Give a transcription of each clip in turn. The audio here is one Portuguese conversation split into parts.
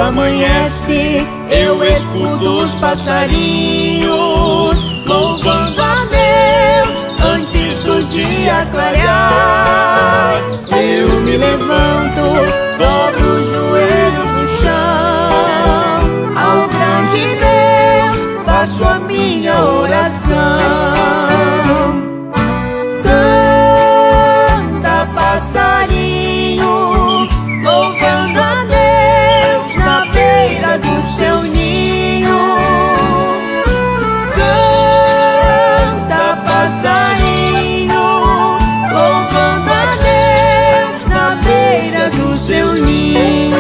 amanhece, eu escuto os passarinhos louvando a Deus antes do dia clarear. Eu me levanto, dobro os joelhos no chão, ao grande Deus faço a minha oração. Canta, passarinho, louvando a Deus na beira do seu ninho. Canta, passarinho, louvando a Deus na beira do seu ninho.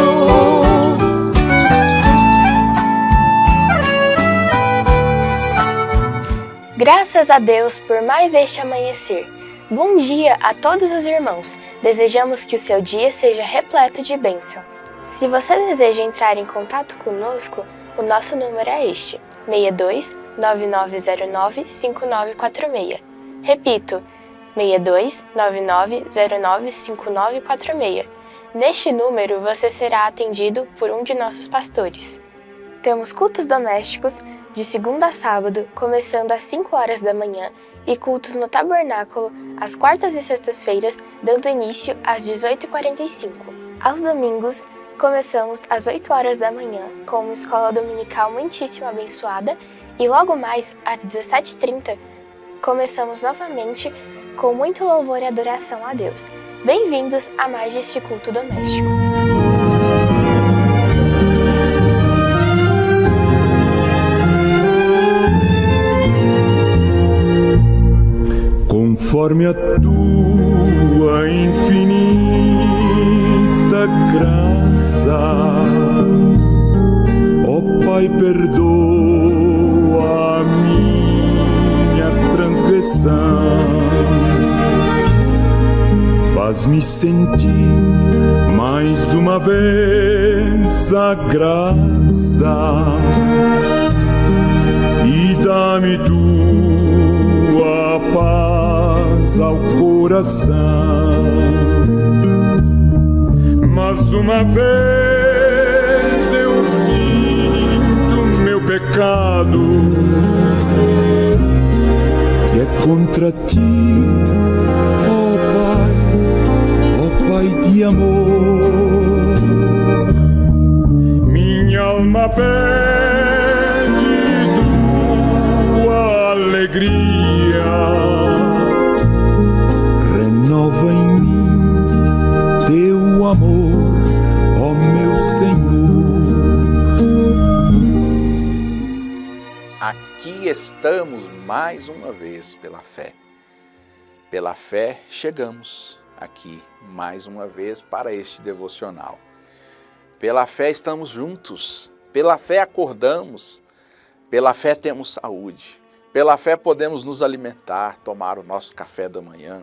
Graças a Deus por mais este amanhecer. Bom dia a todos os irmãos. Desejamos que o seu dia seja repleto de bênção. Se você deseja entrar em contato conosco, o nosso número é este: 62 9909 5946. Repito, 62 9909 5946. Neste número você será atendido por um de nossos pastores. Temos cultos domésticos de segunda a sábado, começando às 5 horas da manhã, e cultos no tabernáculo às quartas e sextas-feiras, dando início às 18h45. Aos domingos, começamos às 8 horas da manhã, com uma escola dominical muitíssimo abençoada, e logo mais, às 17h30, começamos novamente com muito louvor e adoração a Deus. Bem-vindos a mais este culto doméstico. Conforme a tua infinita graça, ó Pai, perdoa a minha transgressão. Faz-me sentir mais uma vez a graça e dá-me tua paz ao coração. Mas uma vez eu sinto meu pecado, que é contra ti, ó Pai de amor. Minha alma pede tua alegria, renova em mim teu amor, ó meu Senhor. Aqui estamos mais uma vez pela fé. Pela fé chegamos aqui mais uma vez para este devocional. Pela fé estamos juntos, pela fé acordamos, pela fé temos saúde, pela fé podemos nos alimentar, tomar o nosso café da manhã,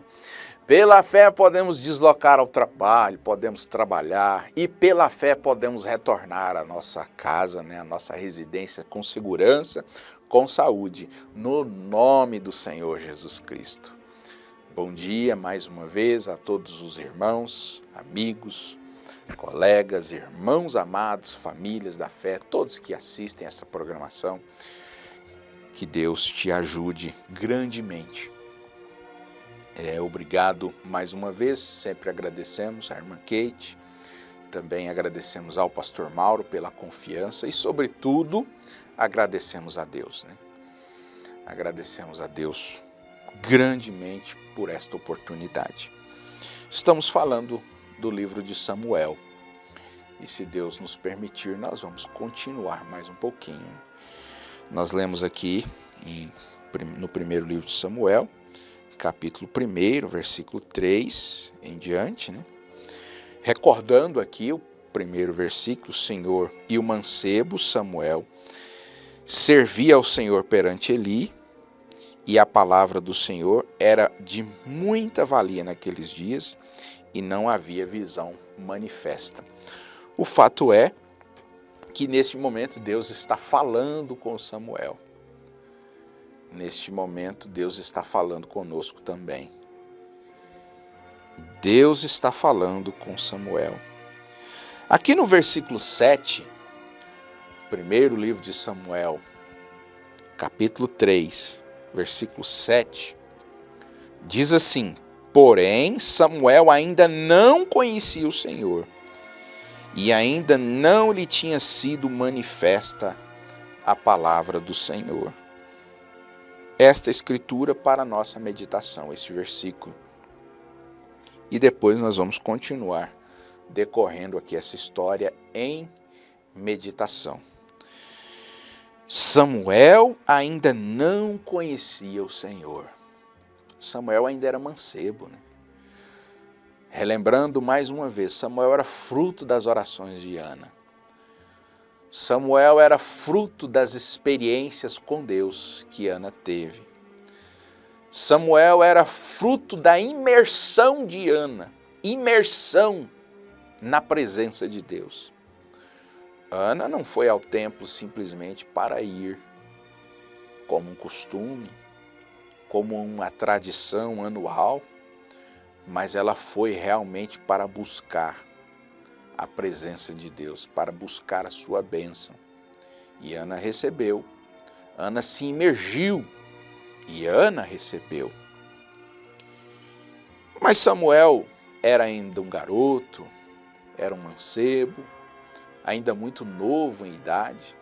pela fé podemos deslocar ao trabalho, podemos trabalhar e pela fé podemos retornar à nossa casa, à nossa residência com segurança, com saúde, no nome do Senhor Jesus Cristo. Bom dia mais uma vez a todos os irmãos, amigos, colegas, irmãos amados, famílias da fé, todos que assistem essa programação. Que Deus te ajude grandemente. Obrigado mais uma vez, sempre agradecemos à irmã Kate, também agradecemos ao pastor Mauro pela confiança e, sobretudo, agradecemos a Deus. Agradecemos a Deus grandemente por esta oportunidade. Estamos falando do livro de Samuel e, se Deus nos permitir, nós vamos continuar mais um pouquinho. Nós lemos aqui no primeiro livro de Samuel, capítulo 1, versículo 3 em diante, Recordando aqui o primeiro versículo: o Senhor e o mancebo Samuel servia ao Senhor perante Eli, e a palavra do Senhor era de muita valia naqueles dias, e não havia visão manifesta. O fato é que neste momento Deus está falando com Samuel. Neste momento Deus está falando conosco também. Deus está falando com Samuel. Aqui no versículo 7, primeiro livro de Samuel, capítulo 3, versículo 7, diz assim: porém, Samuel ainda não conhecia o Senhor, e ainda não lhe tinha sido manifesta a palavra do Senhor. Esta escritura para a nossa meditação, este versículo. E depois nós vamos continuar decorrendo aqui essa história em meditação. Samuel ainda não conhecia o Senhor. Samuel ainda era mancebo, né? Relembrando mais uma vez, Samuel era fruto das orações de Ana. Samuel era fruto das experiências com Deus que Ana teve. Samuel era fruto da imersão de Ana, imersão na presença de Deus. Ana não foi ao templo simplesmente para ir, como um costume, como uma tradição anual, mas ela foi realmente para buscar a presença de Deus, para buscar a sua bênção. E Ana recebeu, Ana se imergiu e Ana recebeu. Mas Samuel era ainda um garoto, era um mancebo, ainda muito novo em idade.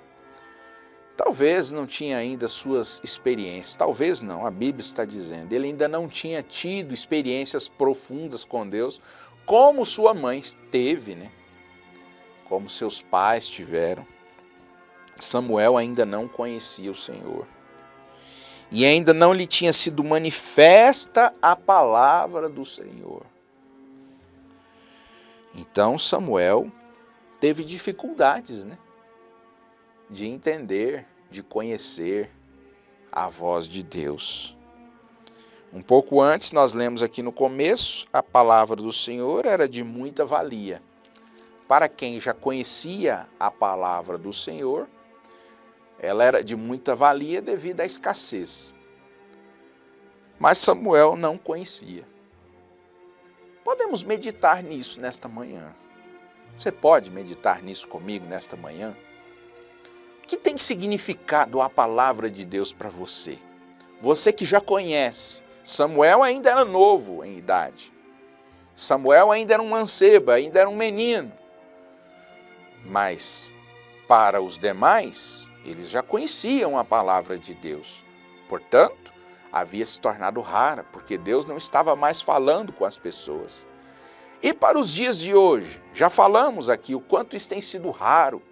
Talvez não tinha ainda suas experiências, talvez não, a Bíblia está dizendo, ele ainda não tinha tido experiências profundas com Deus, como sua mãe teve, né? Como seus pais tiveram. Samuel ainda não conhecia o Senhor. E ainda não lhe tinha sido manifesta a palavra do Senhor. Então Samuel teve dificuldades, né? De entender, de conhecer a voz de Deus. Um pouco antes, nós lemos aqui no começo, a palavra do Senhor era de muita valia. Para quem já conhecia a palavra do Senhor, ela era de muita valia devido à escassez. Mas Samuel não conhecia. Podemos meditar nisso nesta manhã. Você pode meditar nisso comigo nesta manhã? O que tem significado a palavra de Deus para você? Você que já conhece. Samuel ainda era novo em idade. Samuel ainda era um mancebo, ainda era um menino. Mas para os demais, eles já conheciam a palavra de Deus. Portanto, havia se tornado rara, porque Deus não estava mais falando com as pessoas. E para os dias de hoje, já falamos aqui o quanto isso tem sido raro,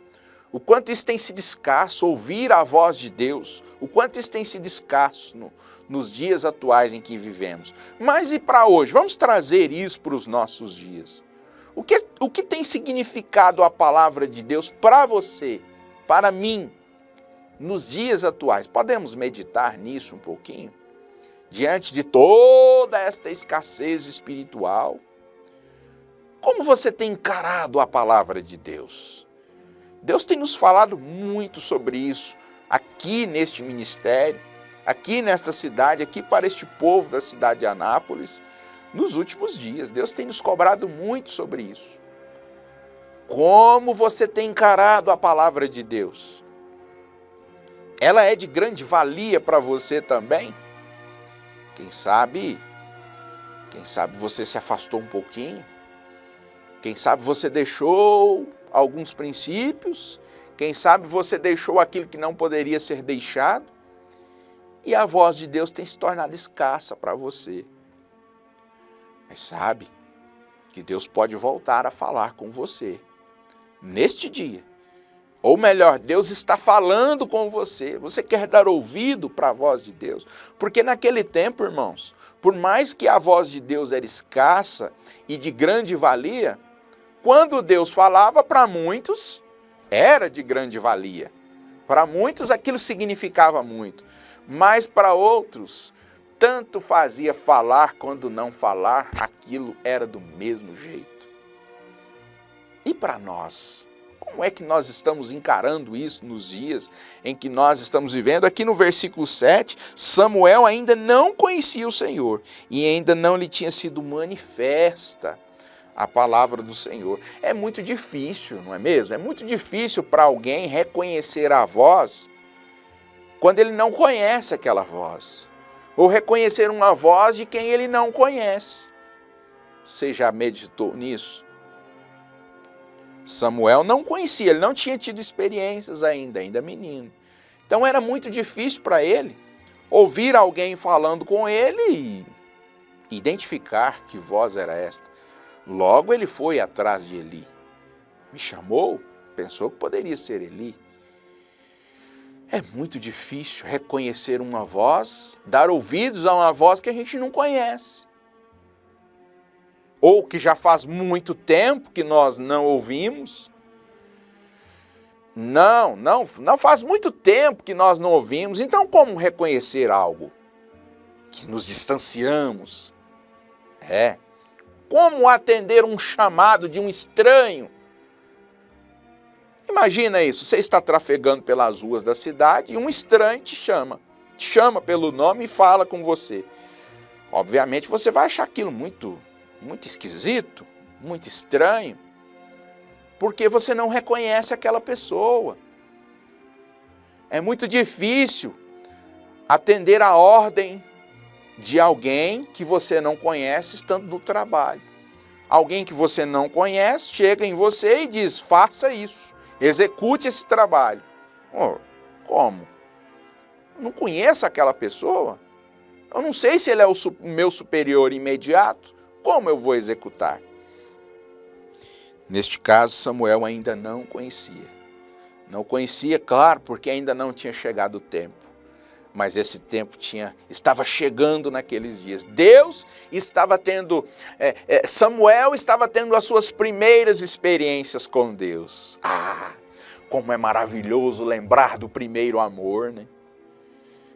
o quanto isso tem sido escasso, ouvir a voz de Deus, o quanto isso tem sido escasso nos dias atuais em que vivemos. Mas e para hoje? Vamos trazer isso para os nossos dias. O que tem significado a palavra de Deus para você, para mim, nos dias atuais? Podemos meditar nisso um pouquinho? Diante de toda esta escassez espiritual, como você tem encarado a palavra de Deus? Deus tem nos falado muito sobre isso, aqui neste ministério, aqui nesta cidade, aqui para este povo da cidade de Anápolis, nos últimos dias. Deus tem nos cobrado muito sobre isso. Como você tem encarado a palavra de Deus? Ela é de grande valia para você também? Quem sabe você se afastou um pouquinho? Quem sabe você deixou alguns princípios? Quem sabe você deixou aquilo que não poderia ser deixado? E a voz de Deus tem se tornado escassa para você. Mas sabe que Deus pode voltar a falar com você neste dia. Ou melhor, Deus está falando com você. Você quer dar ouvido para a voz de Deus? Porque naquele tempo, irmãos, por mais que a voz de Deus era escassa e de grande valia, quando Deus falava, para muitos era de grande valia. Para muitos aquilo significava muito. Mas para outros, tanto fazia falar quando não falar, aquilo era do mesmo jeito. E para nós? Como é que nós estamos encarando isso nos dias em que nós estamos vivendo? Aqui no versículo 7, Samuel ainda não conhecia o Senhor e ainda não lhe tinha sido manifesta a palavra do Senhor. É muito difícil, não é mesmo? É muito difícil para alguém reconhecer a voz quando ele não conhece aquela voz. Ou reconhecer uma voz de quem ele não conhece. Você já meditou nisso? Samuel não conhecia, ele não tinha tido experiências ainda menino. Então era muito difícil para ele ouvir alguém falando com ele e identificar que voz era esta. Logo ele foi atrás de Eli. Me chamou, pensou que poderia ser Eli. É muito difícil reconhecer uma voz, dar ouvidos a uma voz que a gente não conhece. Ou que já faz muito tempo que nós não ouvimos. Não faz muito tempo que nós não ouvimos. Então como reconhecer algo que nos distanciamos? Como atender um chamado de um estranho? Imagina isso, você está trafegando pelas ruas da cidade e um estranho te chama pelo nome e fala com você. Obviamente você vai achar aquilo muito esquisito, muito estranho, porque você não reconhece aquela pessoa. É muito difícil atender a ordem de alguém que você não conhece estando no trabalho. Alguém que você não conhece chega em você e diz, faça isso, execute esse trabalho. Como? Eu não conheço aquela pessoa? Eu não sei se ele é o meu superior imediato. Como eu vou executar? Neste caso, Samuel ainda não conhecia. Não conhecia, claro, porque ainda não tinha chegado o tempo. Mas esse tempo estava chegando naqueles dias. Samuel estava tendo as suas primeiras experiências com Deus. Como é maravilhoso lembrar do primeiro amor, né?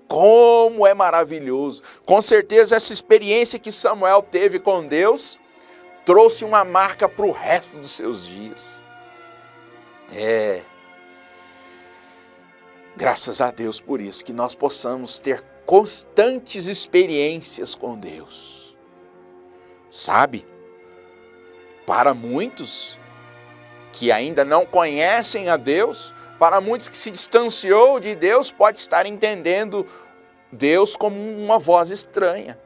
Como é maravilhoso. Com certeza essa experiência que Samuel teve com Deus trouxe uma marca para o resto dos seus dias. Graças a Deus por isso, que nós possamos ter constantes experiências com Deus. Sabe? Para muitos que ainda não conhecem a Deus, para muitos que se distanciou de Deus, pode estar entendendo Deus como uma voz estranha.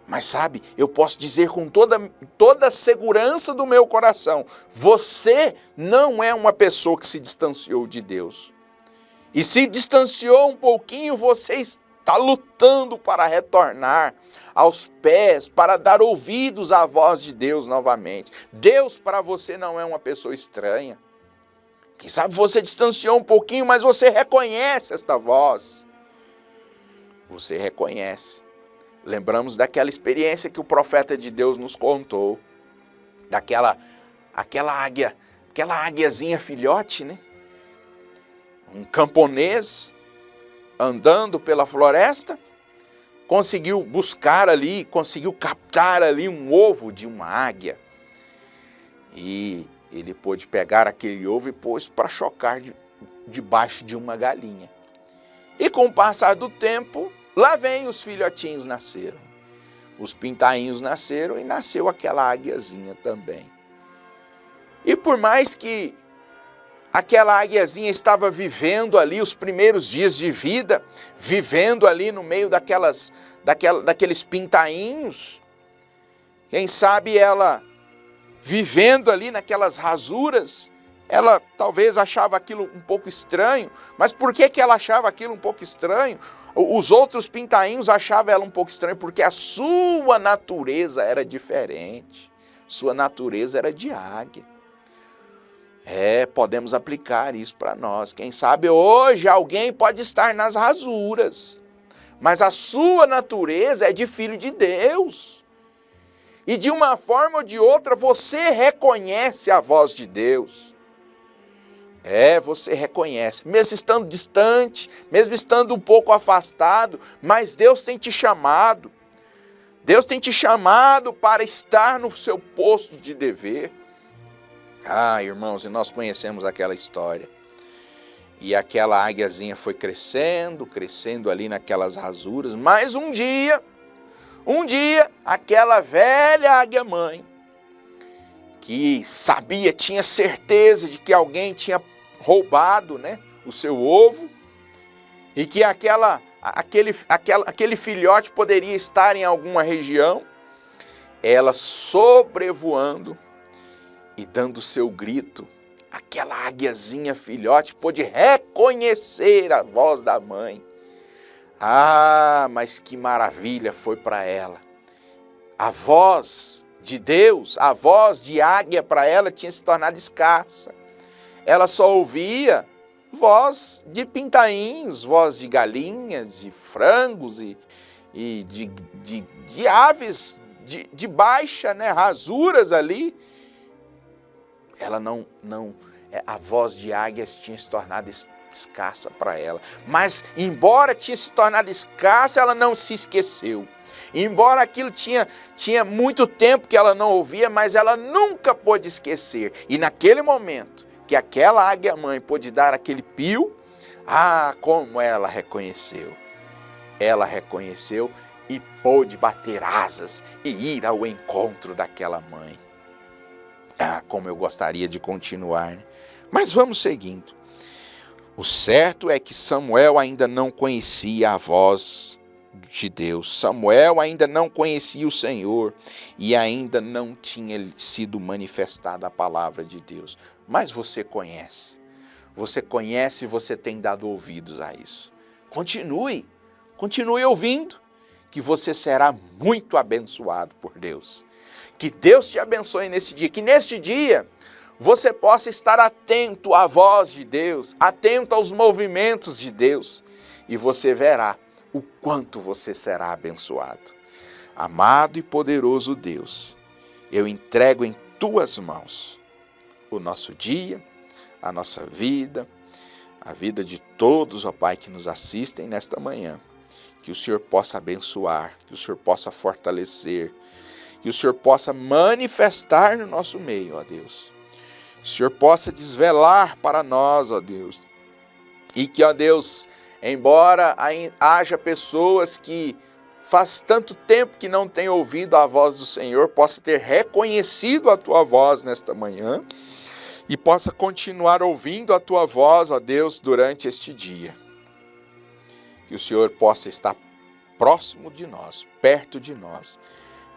Mas sabe, eu posso dizer com toda a segurança do meu coração, você não é uma pessoa que se distanciou de Deus. E se distanciou um pouquinho, você está lutando para retornar aos pés, para dar ouvidos à voz de Deus novamente. Deus para você não é uma pessoa estranha. Quem sabe você distanciou um pouquinho, mas você reconhece esta voz. Você reconhece. Lembramos daquela experiência que o profeta de Deus nos contou. Aquela águiazinha filhote, né? Um camponês andando pela floresta, conseguiu captar ali um ovo de uma águia. E ele pôde pegar aquele ovo e pôs para chocar debaixo de uma galinha. E com o passar do tempo, lá vem os filhotinhos nasceram. Os pintainhos nasceram e nasceu aquela águiazinha também. E por mais que aquela águiazinha estava vivendo ali os primeiros dias de vida, vivendo ali no meio daqueles pintainhos, quem sabe ela vivendo ali naquelas rasuras, ela talvez achava aquilo um pouco estranho. Mas por que ela achava aquilo um pouco estranho? Os outros pintainhos achavam ela um pouco estranha porque a sua natureza era diferente. Sua natureza era de águia. Podemos aplicar isso para nós. Quem sabe hoje alguém pode estar nas rasuras, mas a sua natureza é de filho de Deus. E de uma forma ou de outra você reconhece a voz de Deus. Você reconhece, mesmo estando distante, mesmo estando um pouco afastado, mas Deus tem te chamado. Deus tem te chamado para estar no seu posto de dever. Irmãos, e nós conhecemos aquela história. E aquela águiazinha foi crescendo ali naquelas rasuras. Mas um dia, aquela velha águia-mãe que sabia, tinha certeza de que alguém tinha roubado, né, o seu ovo, e que aquele filhote poderia estar em alguma região. Ela sobrevoando e dando seu grito, aquela águiazinha filhote pôde reconhecer a voz da mãe. Ah, mas que maravilha foi para ela. A voz de Deus, a voz de águia para ela tinha se tornado escassa. Ela só ouvia voz de pintainhos, voz de galinhas, de frangos e de aves de baixa, né, rasuras ali. Ela a voz de águias tinha se tornado escassa para ela. Mas, embora tinha se tornado escassa, ela não se esqueceu. Embora aquilo tinha muito tempo que ela não ouvia, mas ela nunca pôde esquecer. E naquele momento que aquela águia-mãe pôde dar aquele pio, como ela reconheceu. Ela reconheceu e pôde bater asas e ir ao encontro daquela mãe. Como eu gostaria de continuar, né? Mas vamos seguindo. O certo é que Samuel ainda não conhecia a voz de Deus. Samuel ainda não conhecia o Senhor e ainda não tinha sido manifestada a palavra de Deus. Mas você conhece. Você conhece e você tem dado ouvidos a isso. Continue ouvindo, que você será muito abençoado por Deus. Que Deus te abençoe nesse dia, que neste dia você possa estar atento à voz de Deus, atento aos movimentos de Deus, e você verá o quanto você será abençoado. Amado e poderoso Deus, eu entrego em tuas mãos o nosso dia, a nossa vida, a vida de todos, ó Pai, que nos assistem nesta manhã. Que o Senhor possa abençoar, que o Senhor possa fortalecer, que o Senhor possa manifestar no nosso meio, ó Deus. Que o Senhor possa desvelar para nós, ó Deus. E que, ó Deus, embora haja pessoas que faz tanto tempo que não têm ouvido a voz do Senhor, possa ter reconhecido a Tua voz nesta manhã e possa continuar ouvindo a Tua voz, ó Deus, durante este dia. Que o Senhor possa estar próximo de nós, perto de nós.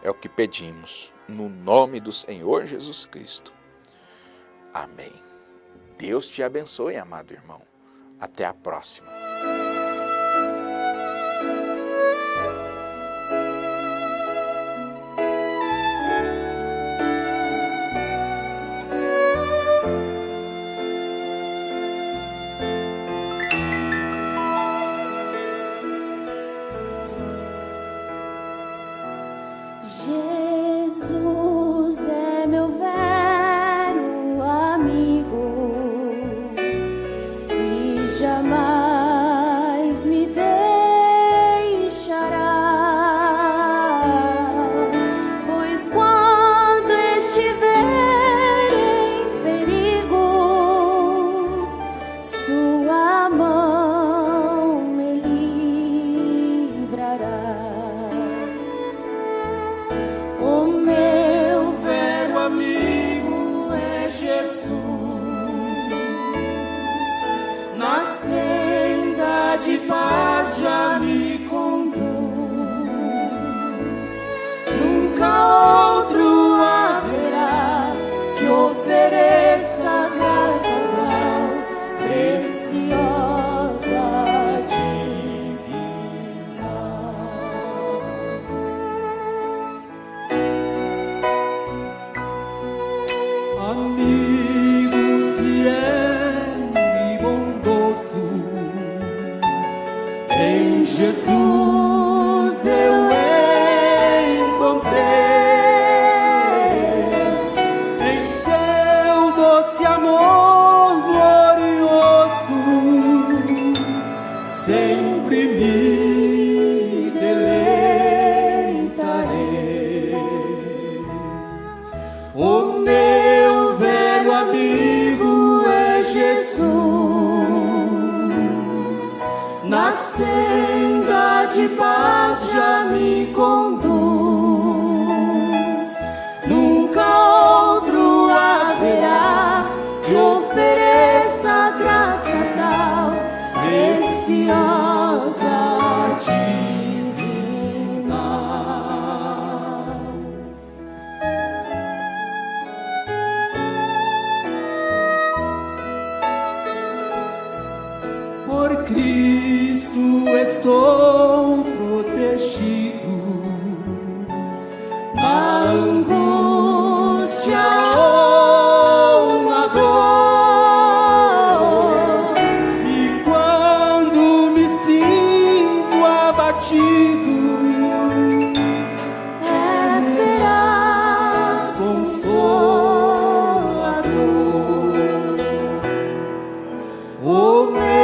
É o que pedimos, no nome do Senhor Jesus Cristo. Amém. Deus te abençoe, amado irmão. Até a próxima. Jesus é meu velho amigo e jamais me deixará, pois quando estiver em perigo, sua mão me livrará. O meu velho amigo é Jesus, na senda de paz já me conduz. Nunca outro haverá que ofereça graça real, preciosa, divina. Amigo fiel e bondoso, Em Jesus eu encontrei em seu doce amor glorioso, sempre me deleitarei. O meu velho amigo é Jesus, na senda de paz já me conduz. Nunca outro graciosa divina. Por Cristo estou protegido Na angústia ou na dor, e quando me sinto abatido, é veraz consolador. O meu